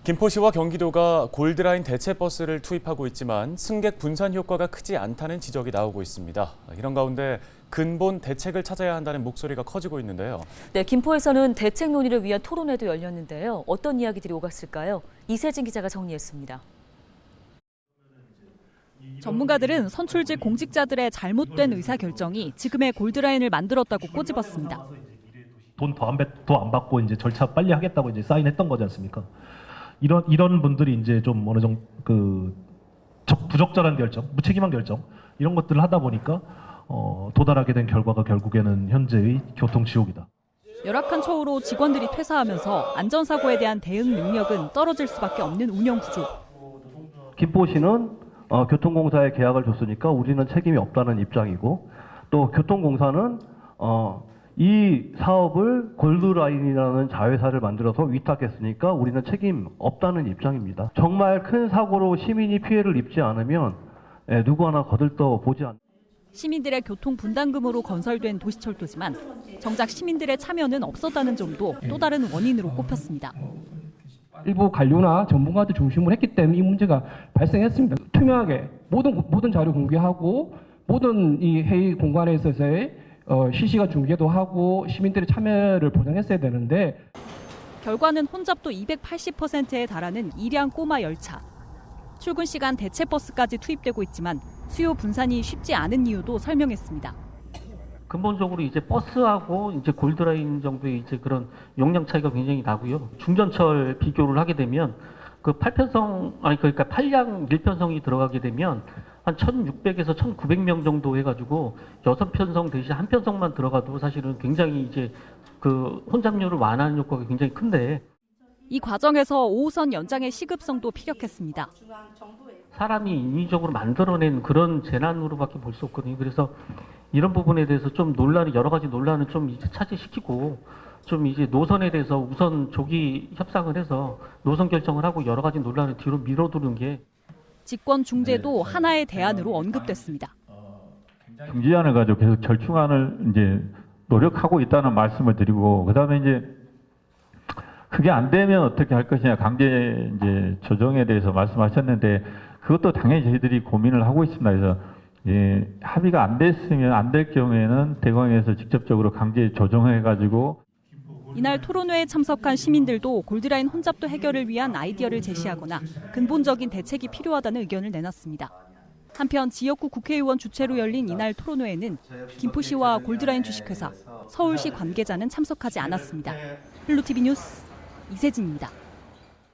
김포시와 경기도가 골드라인 대체버스를 투입하고 있지만 승객 분산 효과가 크지 않다는 지적이 나오고 있습니다. 이런 가운데 근본 대책을 찾아야 한다는 목소리가 커지고 있는데요. 네, 김포에서는 대책 논의를 위한 토론회도 열렸는데요. 어떤 이야기들이 오갔을까요? 이세진 기자가 정리했습니다. 전문가들은 선출직 공직자들의 잘못된 의사결정이 지금의 골드라인을 만들었다고 꼬집었습니다. 돈 더 안 받고 이제 절차 빨리 하겠다고 이제 사인했던 거지 않습니까? 이런 분들이 이제 좀 어느 정도 부적절한 결정, 무책임한 결정 이런 것들을 하다 보니까 도달하게 된 결과가 결국에는 현재의 교통지옥이다. 열악한 처우로 직원들이 퇴사하면서 안전사고에 대한 대응 능력은 떨어질 수밖에 없는 운영 구조. 김포시는 교통공사에 계약을 줬으니까 우리는 책임이 없다는 입장이고, 또 교통공사는 이 사업을 골드라인이라는 자회사를 만들어서 위탁했으니까 우리는 책임 없다는 입장입니다. 정말 큰 사고로 시민이 피해를 입지 않으면 누구 하나 거들떠 보지 않습니다. 시민들의 교통 분담금으로 건설된 도시철도지만 정작 시민들의 참여는 없었다는 점도 또 다른 원인으로 꼽혔습니다. 일부 관료나 전문가들 중심으로 했기 때문에 이 문제가 발생했습니다. 투명하게 모든 자료 공개하고 모든 이 회의 공간에 있어서의 실시간 중계도 하고 시민들의 참여를 보장했어야 되는데 결과는 혼잡도 280%에 달하는 일양 꼬마 열차. 출근 시간 대체버스까지 투입되고 있지만 수요 분산이 쉽지 않은 이유도 설명했습니다. 근본적으로 이제 버스하고 이제 골드라인 정도의 이제 그런 용량 차이가 굉장히 나고요. 중전철 비교를 하게 되면 그 8편성 그러니까 8량 1편성이 들어가게 되면 한 1,600에서 1,900명 정도 해가지고 6편성 대신 1편성만 들어가도 사실은 굉장히 이제 그 혼잡률을 완화하는 효과가 굉장히 큰데 이 과정에서 5호선 연장의 시급성도 피력했습니다. 사람이 인위적으로 만들어낸 그런 재난으로밖에 볼 수 없거든요. 그래서 이런 부분에 대해서 좀 여러 가지 논란을 좀 이제 차지시키고 좀 이제 노선에 대해서 우선 조기 협상을 해서 노선 결정을 하고 여러 가지 논란을 뒤로 밀어두는 게 직권 중재도 하나의 대안으로 언급됐습니다. 중재안을 가지고 계속 절충안을 이제 노력하고 있다는 말씀을 드리고, 그다음에 이제 그게 안 되면 어떻게 할 것이냐, 강제 이제 조정에 대해서 말씀하셨는데 그것도 당연히 저희들이 고민을 하고 있습니다. 그래서 합의가 안 됐으면 안 될 경우에는 대공에서 직접적으로 강제 조정해가지고. 이날 토론회에 참석한 시민들도 골드라인 혼잡도 해결을 위한 아이디어를 제시하거나 근본적인 대책이 필요하다는 의견을 내놨습니다. 한편 지역구 국회의원 주최로 열린 이날 토론회에는 김포시와 골드라인 주식회사, 서울시 관계자는 참석하지 않았습니다. 헬로티비 뉴스 이세진입니다.